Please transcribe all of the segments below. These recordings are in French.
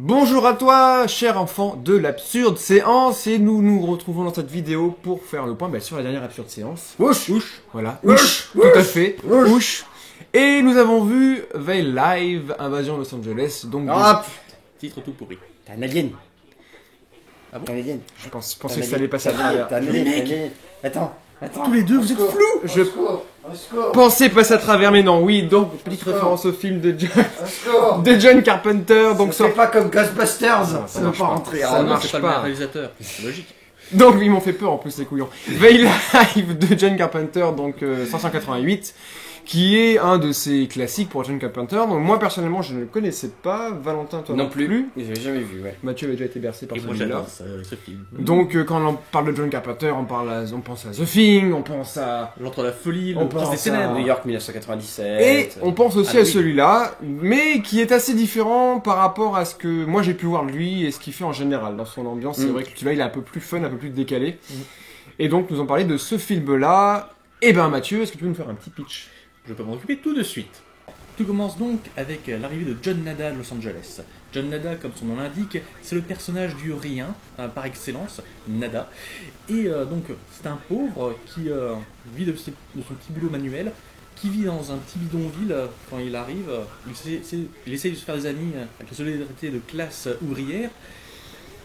Bonjour à toi, cher enfant de l'absurde séance, et nous nous retrouvons dans cette vidéo pour faire le point sur la dernière absurde séance. Ouch, voilà, ouch, tout à fait, ouch. Et nous avons vu Veil Live, Invasion Los Angeles, donc... Titre tout pourri. T'es un alien. Ah bon? T'es un alien. Je pensais que ça allait passer à travers. T'es un alien. Attends. Tous les deux, vous êtes flous. Je pensais passer à travers, mais non, oui, donc, petite référence au film de John Carpenter, donc c'est pas comme Ghostbusters, ça ne marche pas pas. rentrer. Ça marche c'est pas le pas. meilleur réalisateur, c'est logique. Donc ils m'ont fait peur en plus les couillons. Veil Live de John Carpenter, donc 588, qui est un de ses classiques pour John Carpenter. Donc moi personnellement je ne le connaissais pas, Valentin toi Non plus. J'avais jamais vu, ouais. Mathieu avait déjà été bercé par Et moi celui-là. j'adore ce film. Donc quand on parle de John Carpenter, on pense à The Thing, on pense à... L'entre la folie, On le prince pense des ténèbres. New York 1997. Et on pense aussi Ah à oui. celui-là, mais qui est assez différent par rapport à ce que moi j'ai pu voir de lui et ce qu'il fait en général dans son ambiance. C'est vrai que celui-là il est un peu plus fun, un peu plus décalé. Et donc nous en parler de ce film-là. Et ben Mathieu, est-ce que tu peux nous faire un petit pitch? Je peux m'en occuper tout de suite. Tout commence donc avec l'arrivée de John Nada à Los Angeles. John Nada, comme son nom l'indique, c'est le personnage du rien, par excellence, Nada. Et donc c'est un pauvre qui vit de son petit boulot manuel, qui vit dans un petit bidonville quand il arrive. Il essaye de se faire des amis avec la solidarité de classe ouvrière.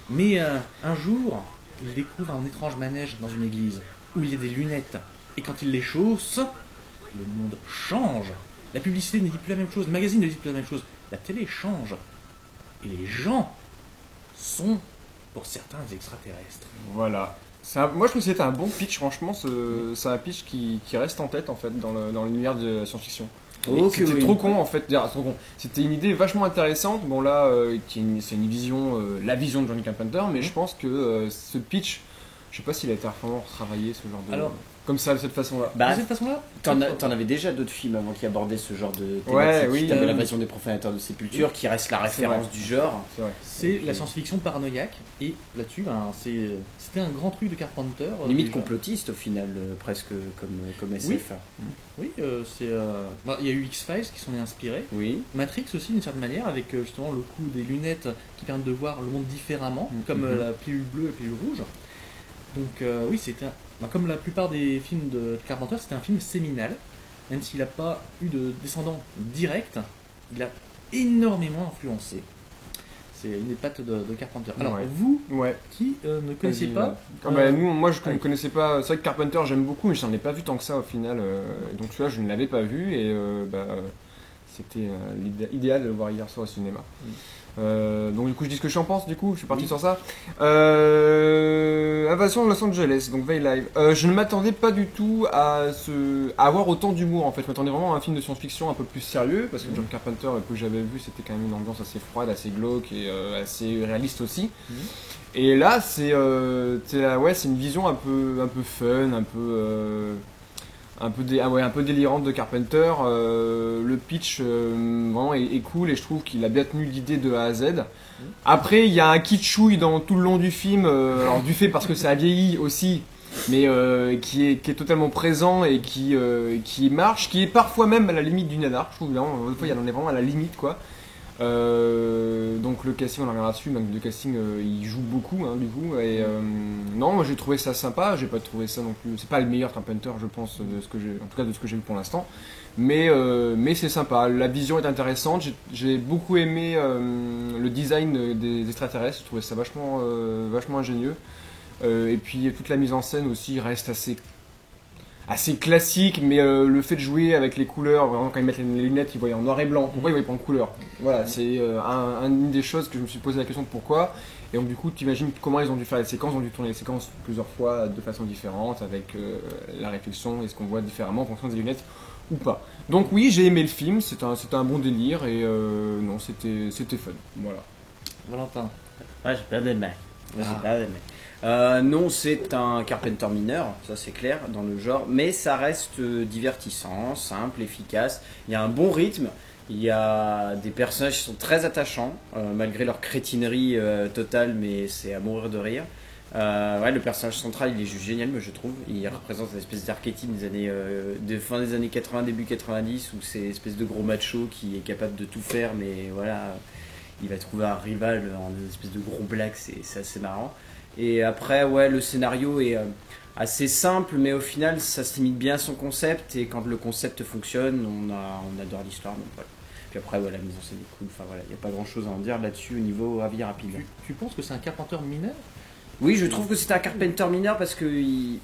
Mais un jour, il découvre un étrange manège dans une église, où il y a des lunettes. Et quand il les chausse, le monde change. La publicité ne dit plus la même chose, le magazine ne dit plus la même chose, la télé change. Et les gens sont, pour certains, des extraterrestres. Voilà. Moi je trouve que c'était un bon pitch, franchement, c'est un pitch qui reste en tête en fait dans l'univers de la science-fiction. C'était trop con en fait, trop con. C'était une idée vachement intéressante, bon là c'est une vision, la vision de John Carpenter, mais je pense que ce pitch, je sais pas s'il a été vraiment retravaillé ce genre de... Alors, comme ça, de cette façon-là. de cette façon-là, T'en avais déjà d'autres films avant qui abordaient ce genre de thématique. Ouais, oui. T'avais l'invasion des profanateurs de sépulture, qui reste la référence du genre. C'est vrai. c'est la science-fiction paranoïaque. Et là-dessus, c'était un grand truc de Carpenter. Limite déjà. complotiste au final, presque comme SF. Oui, il y a eu X-Files qui s'en est inspiré. Oui. Matrix aussi d'une certaine manière, avec justement le coup des lunettes qui permettent de voir le monde différemment, comme la pilule bleue et la pilule rouge. Donc oui, c'était comme la plupart des films de Carpenter, c'était un film séminal. Même s'il n'a pas eu de descendant direct, il a énormément influencé. C'est une des pattes de Carpenter. Alors Ouais. vous, Ouais. qui ne connaissez Vas-y, pas... moi je ne connaissais pas, c'est vrai que Carpenter j'aime beaucoup, mais j'en ai pas vu tant que ça au final, donc celui-là je ne l'avais pas vu, et c'était idéal de le voir hier soir au cinéma. Donc du coup je dis ce que j'en pense, du coup je suis parti sur ça. Invasion de Los Angeles, donc Veil Live. Je ne m'attendais pas du tout à avoir autant d'humour en fait. Je m'attendais vraiment à un film de science-fiction un peu plus sérieux, parce que John Carpenter que j'avais vu c'était quand même une ambiance assez froide, assez glauque et assez réaliste aussi. Et là c'est une vision un peu fun, un peu délirante de Carpenter. Le pitch vraiment est cool, et je trouve qu'il a bien tenu l'idée de A à Z. Après il y a un kitschouille dans tout le long du film, alors du fait parce que ça a vieilli aussi, mais qui est totalement présent et qui marche, qui est parfois même à la limite du nanar. Je trouve vraiment, des fois il en est vraiment à la limite quoi. Donc le casting, on en reviendra dessus, donc le casting il joue beaucoup du coup, et non, moi j'ai trouvé ça sympa, j'ai pas trouvé ça non plus, c'est pas le meilleur Carpenter je pense, en tout cas de ce que j'ai vu pour l'instant, mais c'est sympa, la vision est intéressante, j'ai beaucoup aimé le design des extraterrestres, je trouvais ça vachement ingénieux, et puis toute la mise en scène aussi reste assez classique, mais le fait de jouer avec les couleurs, vraiment quand ils mettent les lunettes, ils voient en noir et blanc. Pourquoi ils voient pas en couleur? Voilà, c'est une des choses que je me suis posé la question de pourquoi. Et donc du coup, tu imagines comment ils ont dû faire les séquences, ils ont dû tourner les séquences plusieurs fois de façon différente, avec la réflexion et ce qu'on voit différemment en fonction des lunettes ou pas. Donc oui, j'ai aimé le film, c'était un bon délire, et non, c'était fun. Voilà. Valentin. Ouais, j'ai pas aimé. Non, c'est un Carpenter mineur, ça c'est clair, dans le genre, mais ça reste divertissant, simple, efficace. Il y a un bon rythme, il y a des personnages qui sont très attachants, malgré leur crétinerie totale, mais c'est à mourir de rire. Le personnage central, il est juste génial, moi je trouve. Il représente une espèce d'archétype des années, de fin des années 80, début 90, où c'est une espèce de gros macho qui est capable de tout faire, mais voilà. il va trouver un rival en une espèce de gros black, c'est assez marrant. Et après, ouais, le scénario est assez simple, mais au final, ça se limite bien à son concept. Et quand le concept fonctionne, on adore l'histoire. Donc voilà. Puis après, ouais, la mise en scène est cool. Enfin voilà, il n'y a pas grand chose à en dire là-dessus au niveau avis rapide. Tu penses que c'est un Carpenter mineur? Oui, je trouve que c'est un Carpenter mineur parce que il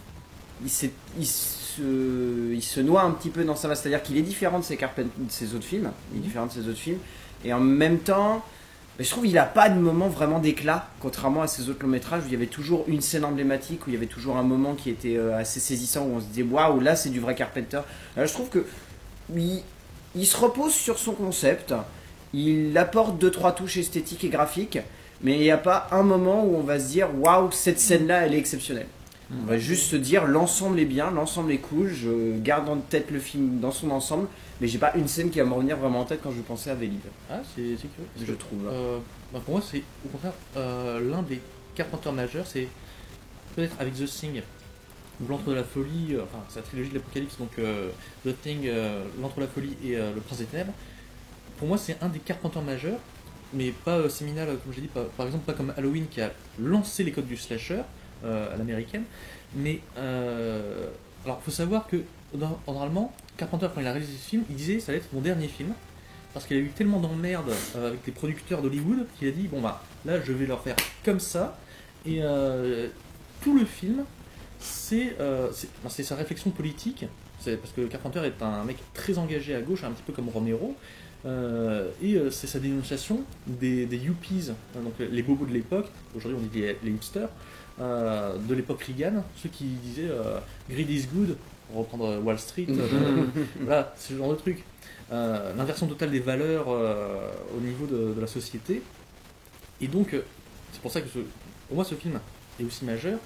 se noie un petit peu dans ça. C'est-à-dire qu'il est différent de ses autres films. Il est différent de ses autres films. Et en même temps, je trouve qu'il n'a pas de moment vraiment d'éclat, contrairement à ses autres longs métrages où il y avait toujours une scène emblématique, où il y avait toujours un moment qui était assez saisissant, où on se disait waouh, là c'est du vrai Carpenter. Là, je trouve que il se repose sur son concept, il apporte 2-3 touches esthétiques et graphiques, mais il n'y a pas un moment où on va se dire waouh, cette scène-là elle est exceptionnelle. On va juste se dire l'ensemble est bien, l'ensemble est cool, je garde en tête le film dans son ensemble, mais j'ai pas une scène qui va me revenir vraiment en tête quand je vais penser à Vélib. Ah, c'est curieux. Je trouve. Pour moi, c'est au contraire l'un des Carpenters majeurs, c'est peut-être avec The Thing, ou L'Antre de la Folie, enfin, c'est la trilogie de l'Apocalypse, donc The Thing, L'Antre de la Folie et Le Prince des Ténèbres. Pour moi, c'est un des Carpenters majeurs, mais pas séminal, comme j'ai dit, par exemple, pas comme Halloween qui a lancé les codes du slasher à l'américaine. Mais alors, faut savoir que normalement, Carpenter, quand il a réalisé ce film, il disait ça allait être mon dernier film. Parce qu'il a eu tellement d'emmerdes avec les producteurs d'Hollywood qu'il a dit bon bah là je vais leur faire comme ça. Et tout le film c'est sa réflexion politique. C'est parce que Carpenter est un mec très engagé à gauche, un petit peu comme Romero. C'est sa dénonciation des yuppies, donc les bobos de l'époque, aujourd'hui on dit les hipsters, de l'époque Reagan, ceux qui disaient greed is good, pour reprendre Wall Street, voilà, c'est ce genre de truc. L'inversion totale des valeurs au niveau de la société. Et donc, c'est pour ça que pour moi ce film est aussi majeur,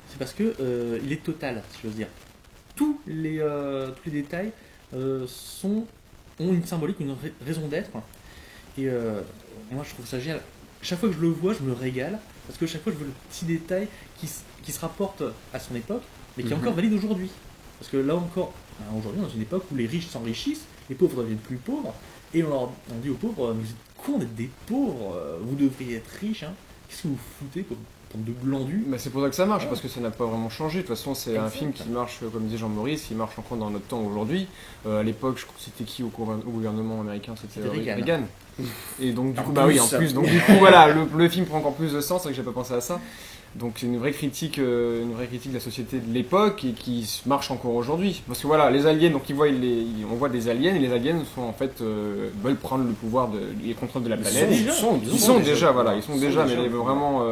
c'est parce que il est total, si j'ose dire. Tous les détails ont une symbolique, une raison d'être. Et moi je trouve ça génial. Chaque fois que je le vois, je me régale, parce que chaque fois je veux le petit détail qui se rapporte à son époque, mais qui est encore valide aujourd'hui. Parce que là encore, aujourd'hui, dans une époque où les riches s'enrichissent, les pauvres deviennent plus pauvres, et on dit aux pauvres, mais vous êtes cons d'être des pauvres, vous devriez être riches, hein. Qu'est-ce que vous foutez comme de glandus? Bah c'est pour ça que ça marche, parce que ça n'a pas vraiment changé. De toute façon, c'est un film qui marche, comme disait Jean-Maurice, il marche encore dans notre temps aujourd'hui. À l'époque, je crois que c'était qui au gouvernement américain? C'était Reagan. Et donc, du coup, bah oui, en plus, donc du coup, voilà, le film prend encore plus de sens, c'est que j'ai pas pensé à ça. Donc c'est une vraie critique de la société de l'époque et qui marche encore aujourd'hui. Parce que voilà, les aliens, donc on voit des aliens et les aliens sont en fait veulent prendre le pouvoir, les contrôles de la planète. Ils sont déjà, mais ils veulent vraiment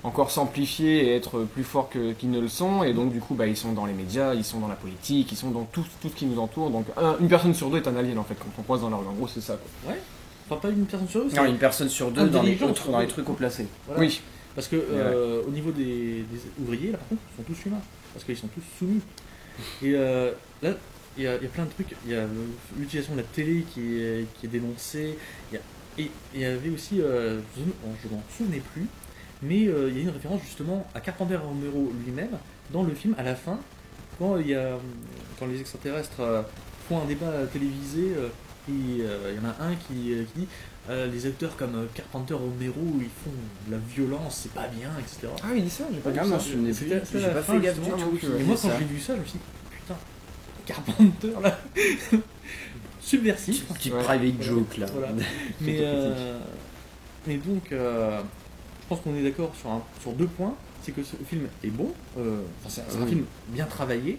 encore s'amplifier et être plus forts qu'ils ne le sont. Et donc du coup, bah, ils sont dans les médias, ils sont dans la politique, ils sont dans tout ce qui nous entoure. Donc une personne sur deux est un alien en fait quand on croise dans la rue. En gros, c'est ça, quoi. Ouais. Enfin, pas une personne sur deux. Non, une personne sur deux dans les trucs haut placés. Voilà. Oui. Parce que au niveau des ouvriers, là par contre, ils sont tous humains. Parce qu'ils sont tous soumis. Et là, il y a plein de trucs. Il y a l'utilisation de la télé qui est dénoncée. Et il y avait aussi, je m'en souvenais plus, mais il y a une référence justement à Carpenter Romero lui-même dans le film à la fin, quand les extraterrestres font un débat télévisé. Il y en a un qui dit les auteurs comme Carpenter Romero ils font de la violence, c'est pas bien, etc. Ah, il dit ça, j'ai pas vu ça. J'ai pas fait gaffe du tout. Et moi quand j'ai vu ça, je me suis dit putain, Carpenter là subversif. Petite private joke là. Voilà. Mais donc je pense qu'on est d'accord sur deux points, c'est que ce film est bon, c'est un film bien travaillé.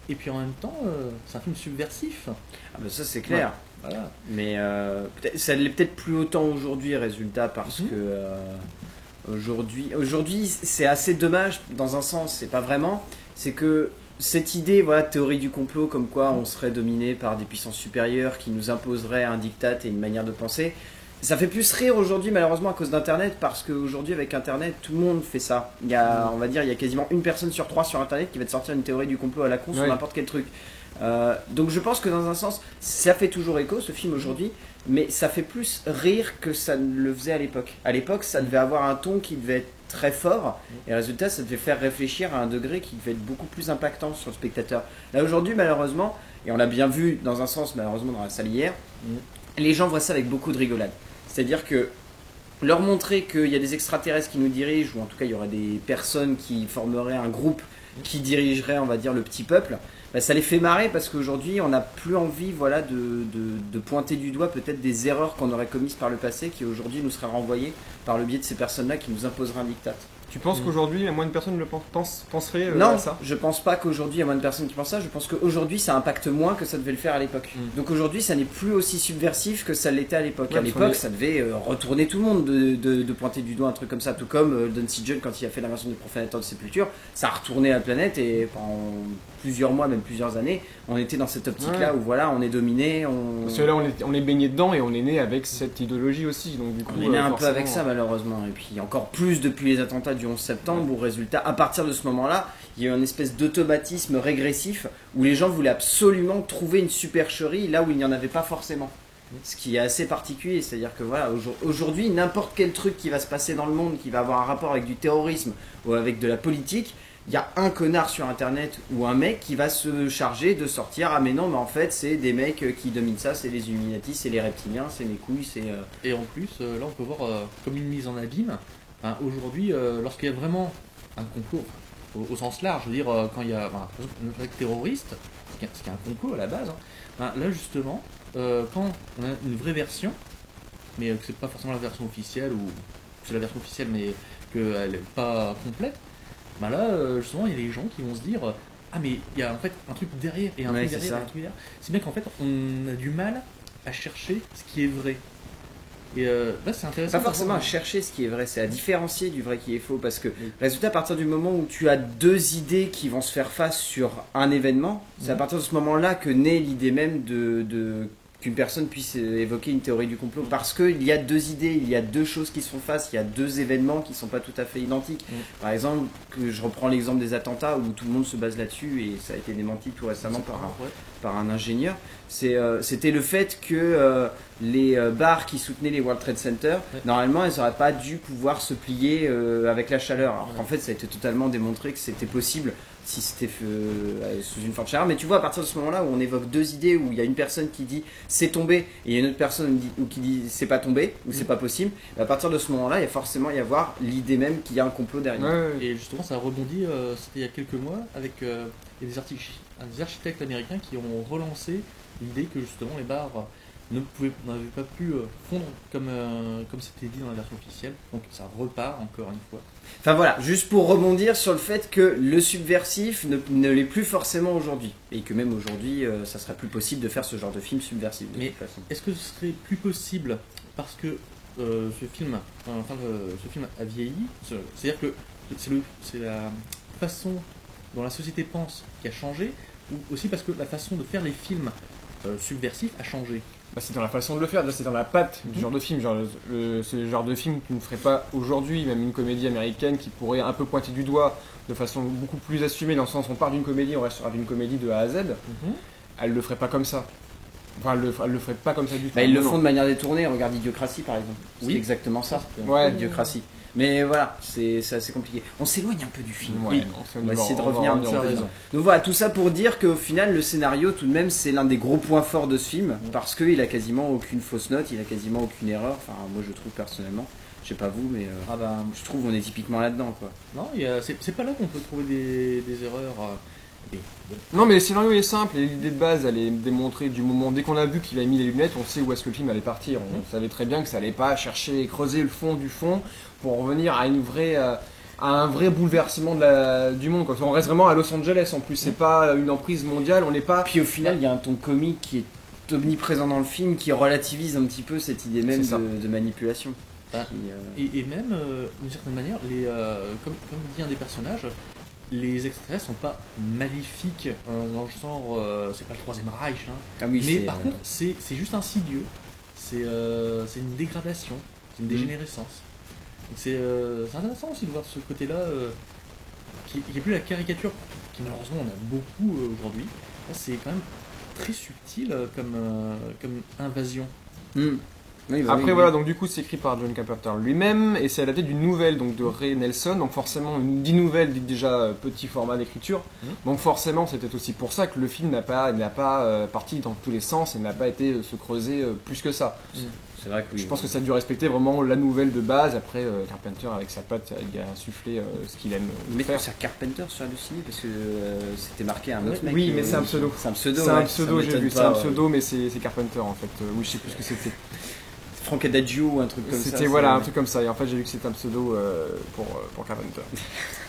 Et puis en même temps, c'est un film subversif. Ah bah ça c'est clair. Ouais. Voilà. Mais ça l'est peut-être plus autant aujourd'hui, résultat, parce que aujourd'hui c'est assez dommage dans un sens, c'est pas vraiment. C'est que cette idée, voilà, théorie du complot, comme quoi on serait dominé par des puissances supérieures qui nous imposeraient un diktat et une manière de penser. Ça fait plus rire aujourd'hui malheureusement à cause d'Internet, parce qu'aujourd'hui avec Internet tout le monde fait ça. Il y a quasiment une personne sur 3 sur Internet qui va te sortir une théorie du complot à la con sur n'importe quel truc. Donc je pense que dans un sens ça fait toujours écho ce film aujourd'hui, mais ça fait plus rire que ça ne le faisait à l'époque. À l'époque ça devait avoir un ton qui devait être très fort, et résultat ça devait faire réfléchir à un degré qui devait être beaucoup plus impactant sur le spectateur. Là aujourd'hui malheureusement, et on l'a bien vu dans un sens malheureusement dans la salle hier, les gens voient ça avec beaucoup de rigolade. C'est-à-dire que leur montrer qu'il y a des extraterrestres qui nous dirigent, ou en tout cas il y aurait des personnes qui formeraient un groupe qui dirigerait, on va dire, le petit peuple, bah, ça les fait marrer parce qu'aujourd'hui on n'a plus envie voilà, de pointer du doigt peut-être des erreurs qu'on aurait commises par le passé qui aujourd'hui nous seraient renvoyées par le biais de ces personnes-là qui nous imposeraient un diktat. Tu penses qu'aujourd'hui, moins de personnes penseraient Non, à ça? je pense pas qu'aujourd'hui il y a moins de personnes qui pensent ça, je pense qu'aujourd'hui ça impacte moins que ça devait le faire à l'époque. Donc aujourd'hui ça n'est plus aussi subversif que ça l'était à l'époque. Ouais, À l'époque ça devait retourner tout le monde de pointer du doigt un truc comme ça, tout comme Don Siegel quand il a fait la version du Profanateur de Sépulture, ça a retourné la planète et pendant plusieurs mois, même plusieurs années, on était dans cette optique-là où voilà, on est dominé, Parce que là on est baigné dedans et on est né avec cette idéologie aussi, donc du coup... on est né un peu avec ça malheureusement, et puis encore plus depuis les attentats du 11 septembre, où résultat, à partir de ce moment-là, il y a eu une espèce d'automatisme régressif où les gens voulaient absolument trouver une supercherie là où il n'y en avait pas forcément. Ce qui est assez particulier, c'est-à-dire que voilà, aujourd'hui, n'importe quel truc qui va se passer dans le monde, qui va avoir un rapport avec du terrorisme ou avec de la politique, il y a un connard sur internet ou un mec qui va se charger de sortir: ah mais non, mais en fait c'est des mecs qui dominent ça, c'est les Illuminati, c'est les reptiliens, c'est mes couilles, c'est... Et en plus, là on peut voir comme une mise en abîme. Hein, aujourd'hui, lorsqu'il y a vraiment un complot, au sens large, je veux dire, quand il y a par exemple un attaque terroriste, ce qui est un complot à la base, hein, là justement, quand on a une vraie version, mais que c'est pas forcément la version officielle, ou c'est la version officielle mais qu'elle n'est pas complète, bah là justement il y a des gens qui vont se dire ah mais il y a en fait un truc derrière et un truc derrière et un truc derrière. C'est bien qu'en fait on a du mal à chercher ce qui est vrai. Et là c'est intéressant. Pas forcément à chercher ce qui est vrai, c'est à différencier du vrai qui est faux, parce que résultat, à partir du moment où tu as deux idées qui vont se faire face sur un événement, c'est à partir de ce moment-là que naît l'idée même qu'une personne puisse évoquer une théorie du complot, parce qu'il y a deux idées, il y a deux choses qui se font face, il y a deux événements qui ne sont pas tout à fait identiques. Par exemple, que je reprends l'exemple des attentats où tout le monde se base là-dessus, et ça a été démenti tout récemment par un ingénieur. C'était le fait que les bars qui soutenaient les World Trade Center, normalement elles n'auraient pas dû pouvoir se plier avec la chaleur. Alors qu'en fait ça a été totalement démontré que c'était possible si c'était sous une forte chaleur. Mais tu vois, à partir de ce moment-là où on évoque deux idées, où il y a une personne qui dit c'est tombé et il y a une autre personne qui dit c'est pas tombé ou c'est pas possible, à partir de ce moment-là il y a forcément y avoir l'idée même qu'il y a un complot derrière. Et justement ça a rebondi, c'était il y a quelques mois, avec des architectes américains qui ont relancé l'idée que justement les bars n'avaient pas pu fondre comme c'était dit dans la version officielle. Donc ça repart encore une fois. Enfin voilà, juste pour rebondir sur le fait que le subversif ne l'est plus forcément aujourd'hui. Et que même aujourd'hui, ça serait plus possible de faire ce genre de film subversif. Mais est-ce que ce serait plus possible parce que ce film a vieilli? C'est-à-dire que c'est la façon dont la société pense qui a changé, ou aussi parce que la façon de faire les films subversifs a changé? Bah, c'est dans la façon de le faire, c'est dans la patte du genre de film. C'est le genre de film qui ne ferait pas aujourd'hui, même une comédie américaine qui pourrait un peu pointer du doigt de façon beaucoup plus assumée, dans le sens où on part d'une comédie, on restera d'une comédie de A à Z. Elle le ferait pas comme ça. Enfin, elle le ferait pas comme ça du tout. Bah, ils le font de manière détournée, regarde Idiocratie par exemple. C'est exactement ça. Ouais. Idiocratie. Mais voilà, c'est assez compliqué. On s'éloigne un peu du film. Ouais, on va essayer de revenir un peu. Donc voilà, tout ça pour dire qu'au final, le scénario, tout de même, c'est l'un des gros points forts de ce film, parce qu'il a quasiment aucune fausse note, il a quasiment aucune erreur. Enfin, moi je trouve personnellement. Je sais pas vous, mais je trouve qu'on est typiquement là-dedans, quoi. Non, c'est pas là qu'on peut trouver des erreurs. Non, mais le scénario est simple et l'idée de base elle est démontrée du moment. Dès qu'on a vu qu'il a mis les lunettes, on sait où est-ce que le film allait partir. On savait très bien que ça allait pas chercher et creuser le fond du fond pour revenir à un vrai bouleversement du monde, quoi. On reste vraiment à Los Angeles en plus, c'est pas une emprise mondiale, on n'est pas. Puis au final, il y a un ton comique qui est omniprésent dans le film, qui relativise un petit peu cette idée même de manipulation. Et même, d'une certaine manière, comme dit un des personnages, les extraterrestres sont pas maléfiques dans le genre, c'est pas le Troisième Reich, hein. Ah oui, mais par contre c'est juste insidieux, c'est une dégradation, c'est une dégénérescence. C'est intéressant aussi de voir ce côté-là, qui est plus la caricature, qui malheureusement on a beaucoup aujourd'hui. Là c'est quand même très subtil comme invasion. Oui, Après voilà, donc du coup c'est écrit par John Carpenter lui-même et c'est adapté d'une nouvelle donc de Ray Nelson, donc forcément une dit nouvelle dit déjà petit format d'écriture, donc forcément c'était aussi pour ça que le film n'a pas parti dans tous les sens et n'a pas été se creuser plus que ça. C'est vrai que oui. Je pense que ça a dû respecter vraiment la nouvelle de base. Après, Carpenter, avec sa patte, il a insufflé ce qu'il aime Mais faire. c'est Carpenter sur Halluciné parce que c'était marqué un autre mec. Oui, mais c'est un pseudo. C'est un pseudo. C'est un ouais, pseudo, ça j'ai m'étonne vu. pas, C'est un ouais. pseudo, mais c'est Carpenter en fait. Oui, je sais plus ce que c'était. Frank Adagio ou un truc comme ça. C'était voilà, un truc comme ça. Et en fait, j'ai vu que c'était un pseudo pour Carpenter.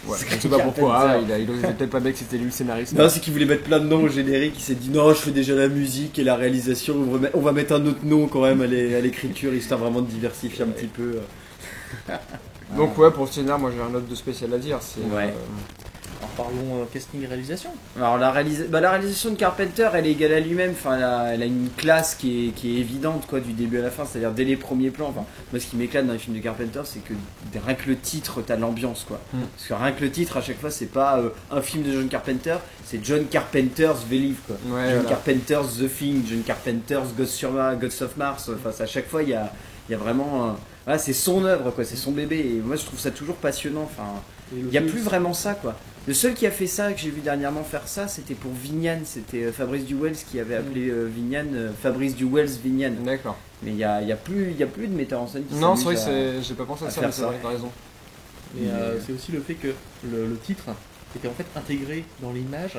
Ouais, C'est je sais pas pourquoi. Carpenter. Il osait peut-être pas bien que c'était lui le scénariste. Non, c'est qu'il voulait mettre plein de noms au générique. Il s'est dit non, je fais déjà la musique et la réalisation. On va mettre un autre nom quand même à l'écriture, histoire vraiment de diversifier un petit peu. Donc ouais, pour le scénar, moi j'ai un autre de spécial à dire. C'est Ouais. Alors parlons casting et réalisation. Alors la réalisation de Carpenter, elle est égale à lui-même. Enfin, elle a une classe qui est évidente quoi du début à la fin. C'est-à-dire dès les premiers plans. Enfin, moi, ce qui m'éclate dans les films de Carpenter, c'est que rien que le titre, t'as de l'ambiance quoi. Parce que rien que le titre, à chaque fois, c'est pas un film de John Carpenter, c'est John Carpenter's Believe quoi. Ouais, John voilà. Carpenter's The Thing, John Carpenter's Ghosts of Mars. Enfin, à chaque fois, il y a vraiment. Voilà, c'est son œuvre quoi, c'est son bébé. Et moi, je trouve ça toujours passionnant. Enfin. Il n'y a plus vraiment ça quoi. Le seul qui a fait ça, que j'ai vu dernièrement faire ça, c'était pour Vignan. C'était Fabrice Duwels qui avait appelé Vignan Fabrice Duwels Vignan. D'accord. Mais il n'y a plus de metteur en scène qui Non, c'est vrai s'amuse que j'ai pas pensé à à ça, faire mais c'est ça. vrai, t'as raison. Mais c'est aussi le fait que le titre était en fait intégré dans l'image.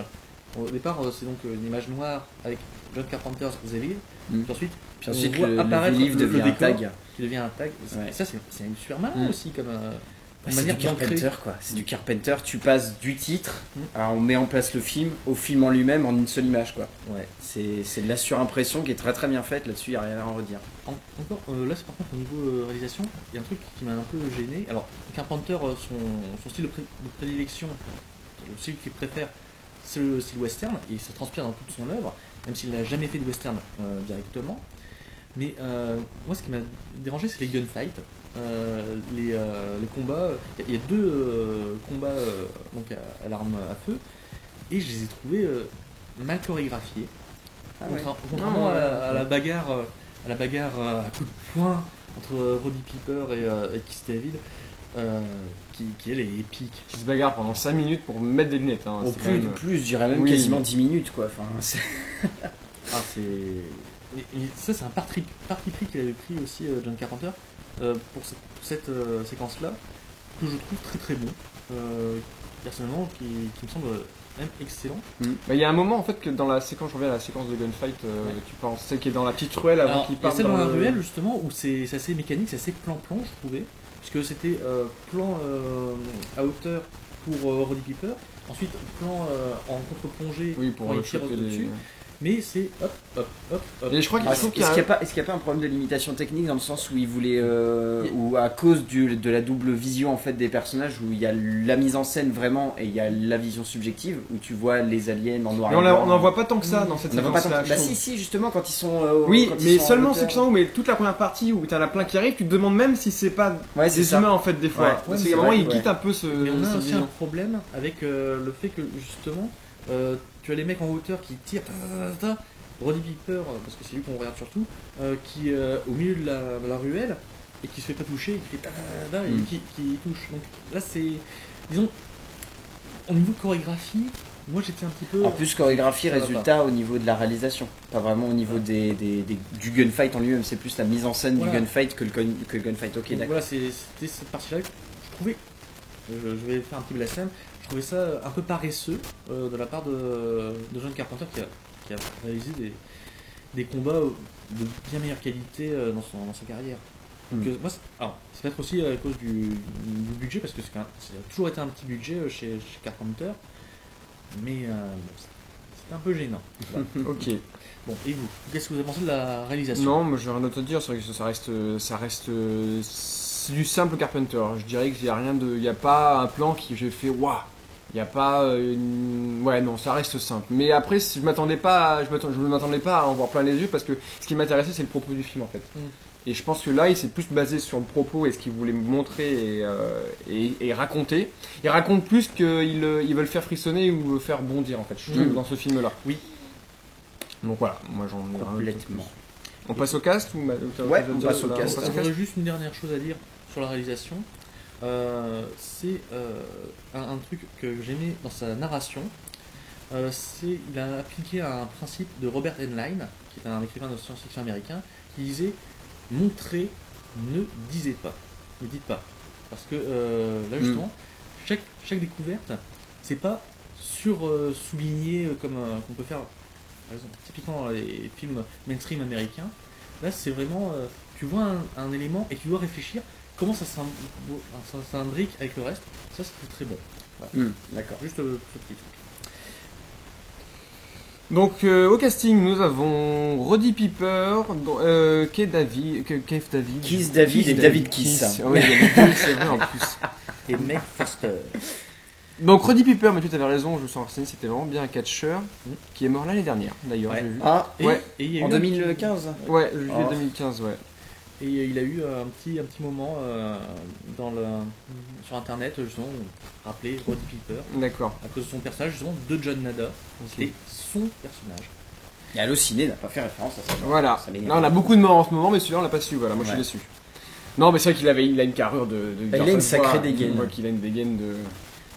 Au départ, c'est donc une image noire avec John Carpenter's The Live. Mm. Puis Puis ensuite, on voit le apparaître livre devient un décor tag. qui devient un tag. Ouais. Et ça, c'est une super malin Mm. aussi comme C'est manière du d'ancrer. Carpenter quoi. C'est du Carpenter. Tu passes du titre, Mm. alors on met en place le film, au film en lui-même en une seule image quoi. Ouais. C'est de la surimpression qui est très très bien faite. Là-dessus, il n'y a rien à en redire. Encore, là, c'est par contre au niveau réalisation, il y a un truc qui m'a un peu gêné. Alors, Carpenter, son style de prédilection, le style qu'il préfère, c'est le style western, et ça transpire dans toute son œuvre, même s'il n'a jamais fait de western directement. Mais moi, ce qui m'a dérangé, c'est les gunfights. Les combats, il y a deux combats donc à l'arme à feu, et je les ai trouvés mal chorégraphiés. Contrairement à la bagarre, à coups de poing entre Roddy Piper et Keith David, qui elle est épique. Qui se bagarre pendant 5 minutes pour mettre des lunettes. Hein. Au C'est plus, quand même- plus, je dirais même Oui. quasiment 10 minutes quoi. Enfin, c'est- Ah, et ça, c'est un parti pris qu'il avait pris aussi John Carpenter pour cette séquence-là, que je trouve très très bon. Personnellement, qui me semble même excellent. Bah, il y a un moment en fait que dans la séquence, je reviens à la séquence de gunfight, tu penses, celle qui est dans la petite ruelle avant Alors, qu'il il y a parte celle dans la le- ruelle justement où c'est assez mécanique, c'est assez plan-plan, je trouvais, puisque c'était plan à hauteur pour Roddy Piper, ensuite plan en contre-plongée Oui, pour quand il le tire choper dessus, les... mais c'est hop, hop, hop, hop. Et je crois qu'il Ah, trouve est-ce qu'il y a qu'il un- n'y a pas un problème de limitation technique dans le sens où il voulait, ou à cause de la double vision en fait des personnages, où il y a la mise en scène vraiment et il y a la vision subjective où tu vois les aliens en noir Mais et blanc. on n'en voit pas tant que ça dans cette On n'en voit pas tant séquence-là. que- Bah je trouve. si justement quand ils sont. Oui, quand ils mais sont en seulement hauteur. ceux qui sont où, mais toute la première partie où t'en as plein qui arrivent, tu te demandes même si c'est pas Ouais, c'est des ça. humains en fait des fois. Ouais, Parce ouais, qu'il c'est y a un moment, vrai, ils ouais. quittent un peu ce. Mais on a cette aussi vision. un problème avec le fait que justement, tu as les mecs en hauteur qui tirent, Roddy Piper, parce que c'est lui qu'on regarde surtout, qui au milieu de la ruelle et qui se fait pas toucher, et qui fait et qui touche. Donc là, c'est, disons, au niveau de chorégraphie, moi j'étais un petit peu. En plus, chorégraphie, Ça va résultat au niveau de la réalisation. Pas vraiment au niveau du gunfight en lui-même, c'est plus la mise en scène Voilà. du gunfight que le gunfight. Ok, Donc d'accord. voilà, c'était cette partie-là que je trouvais, je vais faire un petit blasphème, je trouvais ça un peu paresseux de la part de John Carpenter qui a réalisé des combats de bien meilleure qualité dans sa carrière. Donc, moi, c'est peut-être aussi à cause du budget, parce que ça a toujours été un petit budget chez Carpenter, mais c'était un peu gênant. Voilà. Ok. Bon, et vous, qu'est-ce que vous avez pensé de la réalisation? Non, mais j'ai rien d'autre à dire. C'est vrai que ça reste c'est du simple Carpenter. Je dirais qu'il y a rien de, il y a pas un plan qui j'ai fait waouh. Il y a pas ouais non, ça reste simple. Mais après, je m'attendais pas, je ne m'attendais pas à en voir plein les yeux parce que ce qui m'intéressait c'est le propos du film en fait. Et je pense que là, il s'est plus basé sur le propos et ce qu'il voulait montrer et raconter. Il raconte plus qu'ils veulent faire frissonner ou faire bondir en fait. Je trouve dans ce film-là. Oui. Donc voilà, moi j'en ai rien d'autre. Complètement. On passe au cast ou t'as autre Ouais, chose à on dire passe sur au la- cast. on passe au J'aurais juste une dernière chose à dire sur la réalisation. C'est un truc que j'aimais dans sa narration. Il a appliqué un principe de Robert Heinlein, qui est un écrivain de science-fiction américain, qui disait montrez, ne disez pas. Ne dites pas. Parce que là justement, chaque découverte, c'est pas souligné comme qu'on peut faire, par exemple, typiquement dans les films mainstream américains. Là, c'est vraiment, tu vois un élément et tu dois réfléchir comment ça s'imbrique avec le reste. Ça, c'est très bon. Voilà. D'accord. Juste ce petit truc. Donc au casting, nous avons Roddy Piper, Keith David Et David Kiss. Oui, c'est vrai en plus. Et Meg Foster. Donc Roddy Piper, mais tu avais raison, je me suis renseigné, c'était vraiment bien un catcheur qui est mort l'année dernière, d'ailleurs, Ouais. j'ai vu. Ah, Ouais. Et il y a en eu 2015. Ouais, juillet Oh. 2015, ouais. Et il a eu un petit moment sur internet, justement, on rappelait Roddy Piper, D'accord. à cause de son personnage, justement, de John Nada. C'était son personnage. Et Allociné n'a pas fait référence à ça. Voilà. Ça m'énerve. Là, on a beaucoup de morts en ce moment, mais celui-là, on l'a pas su, voilà, moi je suis Ouais. déçu. Non, mais c'est vrai il a une carrure de Il a une sacrée dégaine. On voit qu'il a une dégaine de...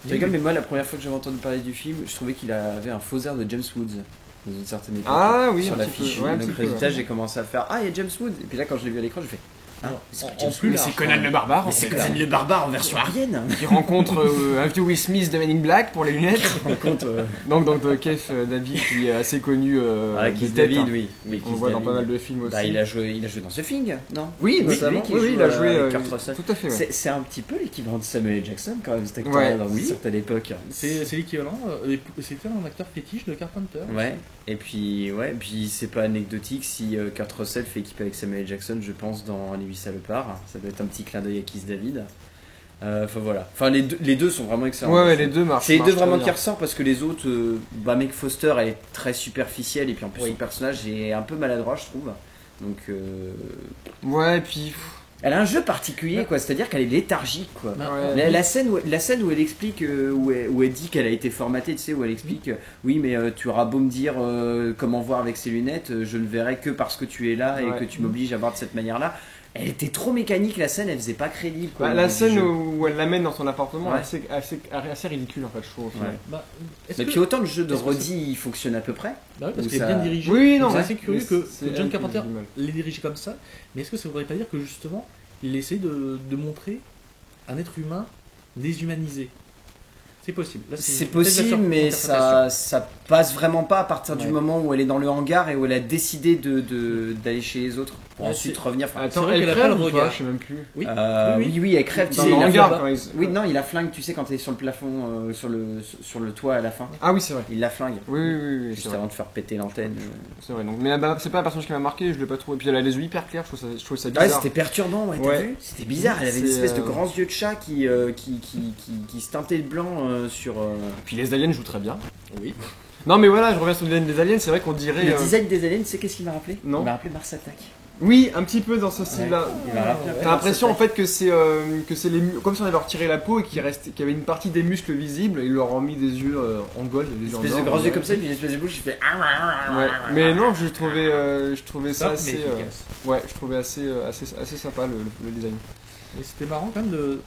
Tu rigoles, mais moi, la première fois que j'avais entendu parler du film, je trouvais qu'il avait un faux air de James Woods. Dans une certaine époque. Ah oui, sur un petit l'affiche. peu, ouais, un Donc, petit peu, résultat, ouais. j'ai commencé à faire il y a James Woods. Et puis là, quand je l'ai vu à l'écran, j'ai fait En plus, Mais c'est Conan le barbare, en mais c'est fait. Conan le barbare en version arienne. Qui rencontre Huey Smith de Men in Black pour les lunettes. Par contre, Donc Keith David, qui est assez connu. Kiss des têtes, David, hein. oui. Oui, On Kiss voit dans David. pas mal de films aussi. Bah, il a joué dans The Thing, non? Oui, notamment, notamment. qui Oui, joue il a joué avec Kurt Russell. tout à fait. Ouais. C'est un petit peu l'équivalent de Samuel L. Jackson quand même, cet acteur Ouais, dans une oui. certaine époque. c'est l'équivalent, c'était un acteur fétiche de Carpenter. Ouais, et puis c'est pas anecdotique si Kurt Russell fait équipe avec Samuel L. Jackson, je pense, dans Les 8 salopards. Ça doit être un petit clin d'œil à Kiss David. Enfin voilà. Enfin, les deux sont vraiment excellents. Ouais, les deux marchent. C'est les deux marchent vraiment très qui ressortent parce que les autres, Meg Foster, elle est très superficielle et puis en plus Oui. son personnage est un peu maladroit, je trouve. Donc, bien. Ouais, et puis. elle a un jeu particulier, quoi. C'est-à-dire qu'elle est léthargique, quoi. Ouais. La scène où elle explique, où elle dit qu'elle a été formatée, tu sais, où elle explique, oui, mais tu auras beau me dire comment voir avec ces lunettes, je ne verrai que parce que tu es là et Ouais. que tu m'obliges à voir de cette manière-là. Elle était trop mécanique, la scène, elle faisait pas crédible, quoi. Bah, au la niveau du scène jeu. où elle l'amène dans son appartement Ouais. est assez ridicule en fait, je trouve. au final. Ouais. Bah, est-ce Mais que- puis autant le jeu de est-ce que Roddy, il fonctionne à peu près. Bah oui, parce Ou qu'il est ça- bien dirigé. Oui, non, c'est ouais. assez curieux Mais que c'est John elle qui Carpenter dit du mal. l'ait dirigé comme ça. Mais est-ce que ça voudrait pas dire que justement, il essaie de montrer un être humain déshumanisé? C'est possible. Là, C'est une possible, interprétation. mais ça passe vraiment pas à partir du Ouais. moment où elle est dans le hangar et où elle a décidé d'aller chez les autres pour Ouais, ensuite c'est- revenir. Enfin, Attends, vrai elle qu'elle a crève pas le ou pas regard. Je sais même plus. Oui. oui, elle crève. Tu Dans sais, le il a- hangar là-bas. quand ils... Oui, non, il la flingue, tu sais, quand elle est sur le plafond, sur le toit à la fin. Ah oui, c'est vrai. Il la flingue. Oui, Juste c'est vrai. avant de faire péter l'antenne. C'est vrai. Donc, mais c'est pas un personnage qui m'a marqué, je l'ai pas trouvé. Et puis elle a les yeux hyper clairs, je trouve ça Ah, bizarre. c'était perturbant, ouais, t'as Ouais. vu? C'était bizarre, elle avait une C'est, espèce de grands yeux de chat qui se teintaient de blanc sur. Puis les aliens jouent très bien. Oui. Non mais voilà, je reviens sur le design des aliens, c'est vrai qu'on dirait... Le design des aliens, tu sais qu'est-ce qu'il m'a rappelé? Non. Il m'a rappelé Mars Attack. Oui, un petit peu dans ce style-là. Il m'a rappelé un peu T'as Mars l'impression en Attack. fait que c'est comme si on avait retiré la peau et qu'il y avait une partie des muscles visibles et ils leur ont mis des yeux en gold, des yeux en Une espèce de or. grands yeux comme ça, puis une espèce de bouche qui fait. Ouais. Mais non, je trouvais ça Simple, assez... mais efficace. ouais, je trouvais assez sympa le design. Et c'était marrant quand même le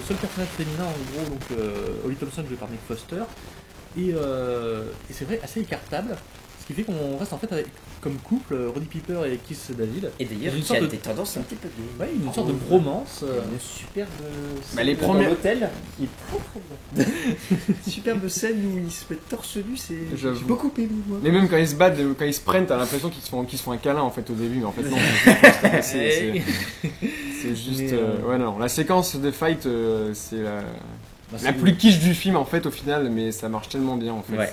seul personnage féminin en gros, donc Holly Thompson joué par Nick Foster, et c'est vrai assez écartable, ce qui fait qu'on reste en fait avec, comme couple Roddy Piper et Kiss David. Et d'ailleurs, Une il sorte a de- des tendances un petit peu de. Ouais, une sorte de bromance. Une superbe. Bah, les scène premières- dans l'hôtel, qui est très très bien. Superbe scène où ils se mettent torse nu, c'est. J'avoue. J'ai beaucoup aimé, moi. Mais même quand ils se battent, quand ils se prennent, t'as l'impression qu'ils se font un câlin en fait au début, mais en fait non. C'est juste... Mais, ouais non, la séquence de fight, c'est Bah, la plus quiche du film en fait au final, mais ça marche tellement bien en fait. Ouais.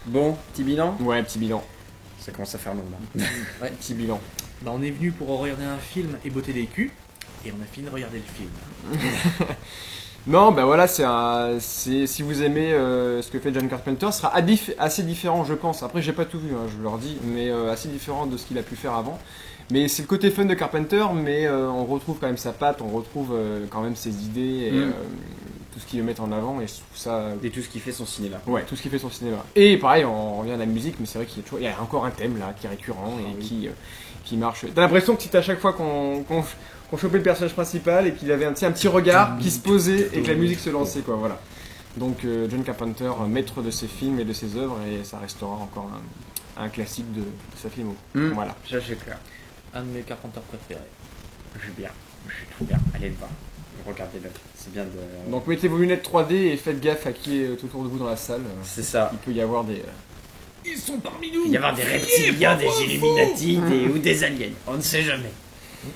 Bon, petit bilan. Ouais, petit bilan. Ça commence à faire long là. Petit bilan. Bah, on est venu pour regarder un film et botter des culs, et on a fini de regarder le film. Non, bah voilà, si vous aimez ce que fait John Carpenter, ce sera assez différent, je pense. Après, j'ai pas tout vu, hein, je leur dis, mais assez différent de ce qu'il a pu faire avant. Mais c'est le côté fun de Carpenter, mais on retrouve quand même sa patte, on retrouve quand même ses idées et tout ce qu'il veut mettre en avant, et je trouve ça. Et tout ce qui fait son cinéma. Ouais, tout ce qui fait son cinéma. Et pareil, on revient à la musique, mais c'est vrai il y a encore un thème là qui est récurrent et qui marche. T'as l'impression que c'était à chaque fois qu'on chopait le personnage principal et qu'il avait un petit regard qui se posait et que la musique se lançait, quoi, voilà. Donc John Carpenter, maître de ses films et de ses œuvres, et ça restera encore un classique de sa filmo. Voilà. Ça, c'est clair. un de mes Carpenter préférés. Je suis bien, je suis trop bien. Allez le voir, regardez-le. C'est bien de. Donc mettez vos lunettes 3D et faites gaffe à qui est autour de vous dans la salle. C'est ça. Il peut y avoir des... Ils sont parmi nous. Il peut y avoir des reptiliens, des Illuminati ou des aliens. On ne sait jamais.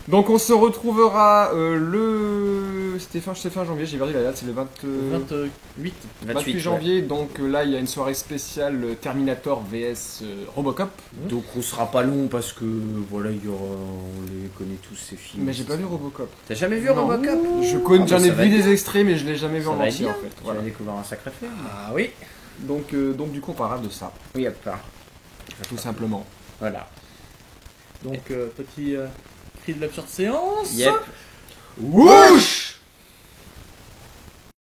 Donc on se retrouvera le... C'était fin janvier, j'ai perdu la date, c'est le 28. 28 janvier. Donc là il y a une soirée spéciale Terminator vs Robocop. Donc on sera pas long parce que voilà, on les connaît tous ces films. Mais j'ai pas vu Robocop. T'as jamais vu Non. Robocop? J'en ai ça va vu être des bien. extraits mais je l'ai jamais vu Ça en va être entier en bien. fait. Tu Voilà. vas découvrir un sacré film. Ah oui. Donc du coup on parlera de ça, Oui, à part. tout simplement. Voilà. Donc petit cri de l'absurde séance. Yep. Wouch.